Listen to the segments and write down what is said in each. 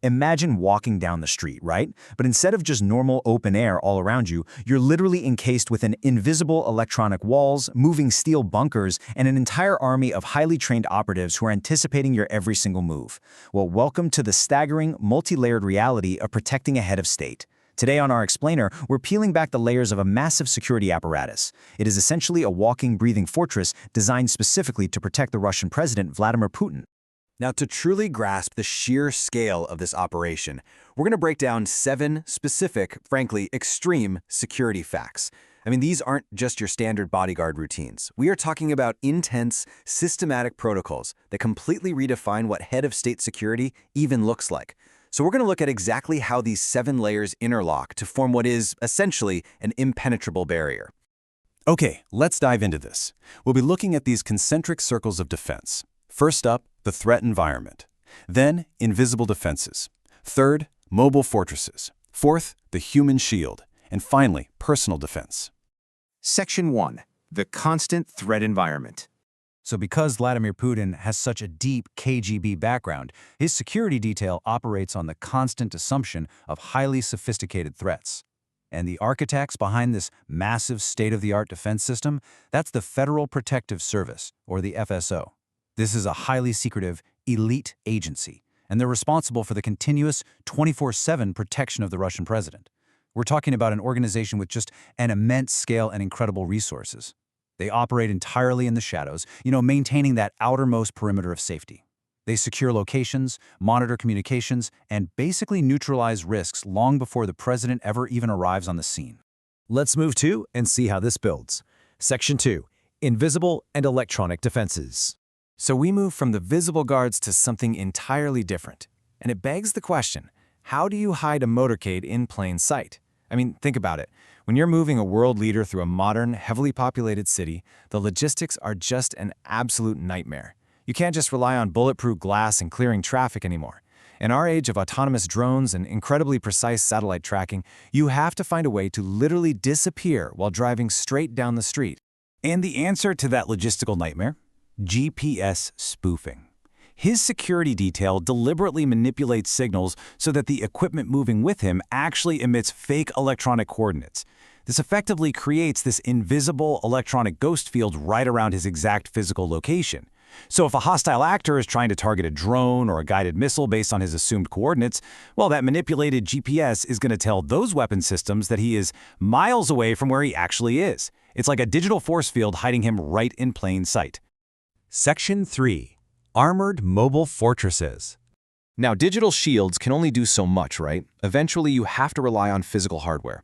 Imagine walking down the street, right? But instead of just normal open air all around you, you're literally encased with an invisible electronic walls, moving steel bunkers, and an entire army of highly trained operatives who are anticipating your every single move. Well, welcome to the staggering, multi-layered reality of protecting a head of state. Today on our Explainer, we're peeling back the layers of a massive security apparatus. It is essentially a walking, breathing fortress designed specifically to protect the Russian president, Vladimir Putin. Now, to truly grasp the sheer scale of this operation, we're going to break down 7 specific, frankly, extreme security facts. I mean, these aren't just your standard bodyguard routines. We are talking about intense, systematic protocols that completely redefine what head of state security even looks like. So we're going to look at exactly how these 7 layers interlock to form what is, essentially, an impenetrable barrier. Okay, let's dive into this. We'll be looking at these concentric circles of defense. First up, the threat environment. Then, invisible defenses. Third, mobile fortresses. Fourth, the human shield. And finally, personal defense. Section 1. The constant threat environment. So because Vladimir Putin has such a deep KGB background, his security detail operates on the constant assumption of highly sophisticated threats. And the architects behind this massive state-of-the-art defense system, that's the Federal Protective Service, or the FSO. This is a highly secretive, elite agency, and they're responsible for the continuous 24/7 protection of the Russian president. We're talking about an organization with just an immense scale and incredible resources. They operate entirely in the shadows, maintaining that outermost perimeter of safety. They secure locations, monitor communications, and basically neutralize risks long before the president ever even arrives on the scene. Let's move to and see how this builds. Section 2. Invisible and electronic defenses. So we move from the visible guards to something entirely different. And it begs the question, how do you hide a motorcade in plain sight? I mean, think about it. When you're moving a world leader through a modern, heavily populated city, the logistics are just an absolute nightmare. You can't just rely on bulletproof glass and clearing traffic anymore. In our age of autonomous drones and incredibly precise satellite tracking, you have to find a way to literally disappear while driving straight down the street. And the answer to that logistical nightmare? GPS spoofing. His security detail deliberately manipulates signals so that the equipment moving with him actually emits fake electronic coordinates. This effectively creates this invisible electronic ghost field right around his exact physical location. So if a hostile actor is trying to target a drone or a guided missile based on his assumed coordinates, well, that manipulated GPS is going to tell those weapon systems that he is miles away from where he actually is. It's like a digital force field hiding him right in plain sight. Section 3. Armored mobile fortresses. Now, digital shields can only do so much, right? Eventually, you have to rely on physical hardware.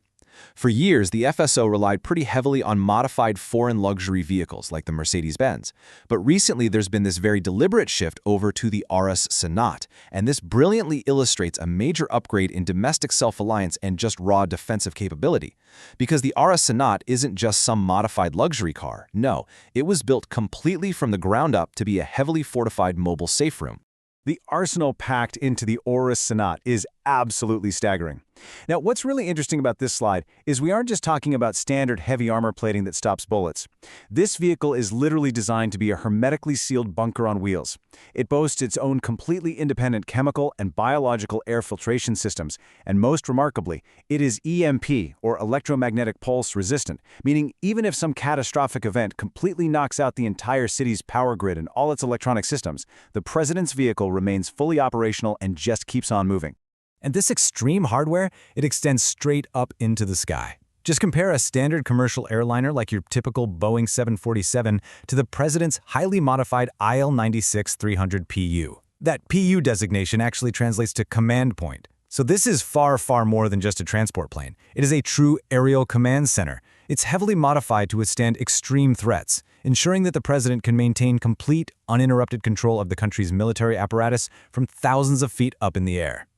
For years, the FSO relied pretty heavily on modified foreign luxury vehicles like the Mercedes-Benz. But recently, there's been this very deliberate shift over to the Aurus Sonat, and this brilliantly illustrates a major upgrade in domestic self-reliance and just raw defensive capability. Because the Aurus Sonat isn't just some modified luxury car. No, it was built completely from the ground up to be a heavily fortified mobile safe room. The arsenal packed into the Aurus Sonat is absolutely staggering. Now, what's really interesting about this slide is we aren't just talking about standard heavy armor plating that stops bullets. This vehicle is literally designed to be a hermetically sealed bunker on wheels. It boasts its own completely independent chemical and biological air filtration systems, and most remarkably, it is EMP, or electromagnetic pulse resistant, meaning even if some catastrophic event completely knocks out the entire city's power grid and all its electronic systems, the president's vehicle remains fully operational and just keeps on moving. And this extreme hardware, it extends straight up into the sky. Just compare a standard commercial airliner like your typical Boeing 747 to the president's highly modified IL-96-300 PU. That PU designation actually translates to command point. So this is far, far more than just a transport plane. It is a true aerial command center. It's heavily modified to withstand extreme threats, ensuring that the president can maintain complete, uninterrupted control of the country's military apparatus from thousands of feet up in the air.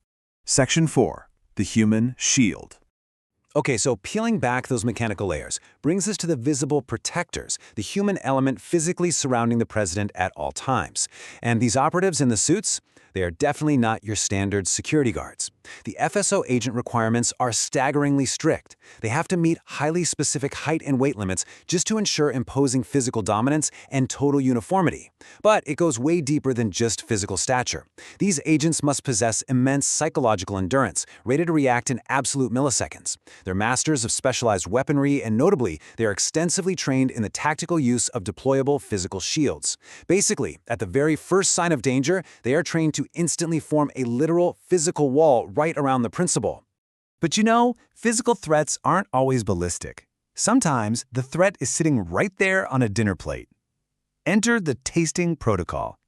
Section 4. The human shield. Okay, so peeling back those mechanical layers brings us to the visible protectors, the human element physically surrounding the president at all times. And these operatives in the suits, They are definitely not your standard security guards. The FSO agent requirements are staggeringly strict. They have to meet highly specific height and weight limits just to ensure imposing physical dominance and total uniformity. But it goes way deeper than just physical stature. These agents must possess immense psychological endurance, ready to react in absolute milliseconds. They're masters of specialized weaponry, and notably, they are extensively trained in the tactical use of deployable physical shields. Basically, at the very first sign of danger, they are trained to instantly form a literal physical wall right around the principal. But you know, physical threats aren't always ballistic. Sometimes the threat is sitting right there on a dinner plate. Enter the tasting protocol.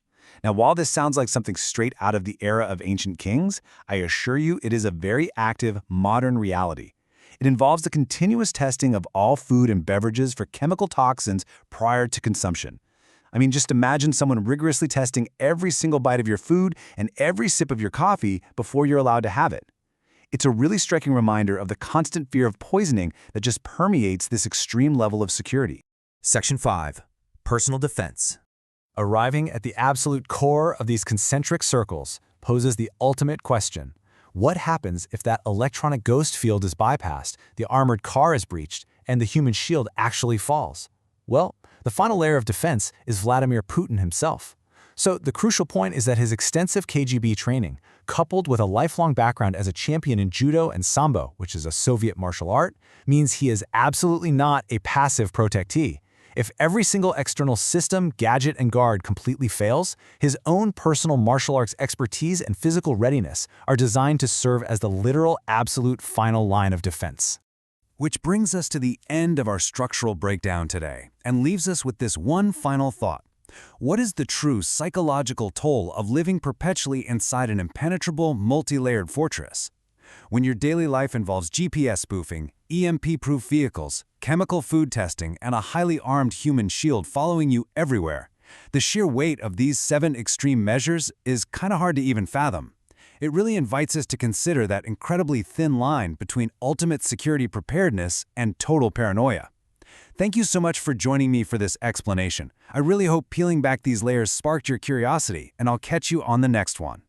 Now, while this sounds like something straight out of the era of ancient kings, I assure you it is a very active, modern reality. It involves the continuous testing of all food and beverages for chemical toxins prior to consumption. I mean, just imagine someone rigorously testing every single bite of your food and every sip of your coffee before you're allowed to have it. It's a really striking reminder of the constant fear of poisoning that just permeates this extreme level of security. Section 5. Personal defense. Arriving at the absolute core of these concentric circles poses the ultimate question. What happens if that electronic ghost field is bypassed, the armored car is breached, and the human shield actually falls? Well, the final layer of defense is Vladimir Putin himself. So the crucial point is that his extensive KGB training, coupled with a lifelong background as a champion in judo and sambo, which is a Soviet martial art, means he is absolutely not a passive protectee. If every single external system, gadget, and guard completely fails, his own personal martial arts expertise and physical readiness are designed to serve as the literal absolute final line of defense. Which brings us to the end of our structural breakdown today and leaves us with this one final thought. What is the true psychological toll of living perpetually inside an impenetrable, multi-layered fortress? When your daily life involves GPS spoofing, EMP-proof vehicles, chemical food testing, and a highly armed human shield following you everywhere, the sheer weight of these 7 extreme measures is kind of hard to even fathom. It really invites us to consider that incredibly thin line between ultimate security preparedness and total paranoia. Thank you so much for joining me for this explanation. I really hope peeling back these layers sparked your curiosity, and I'll catch you on the next one.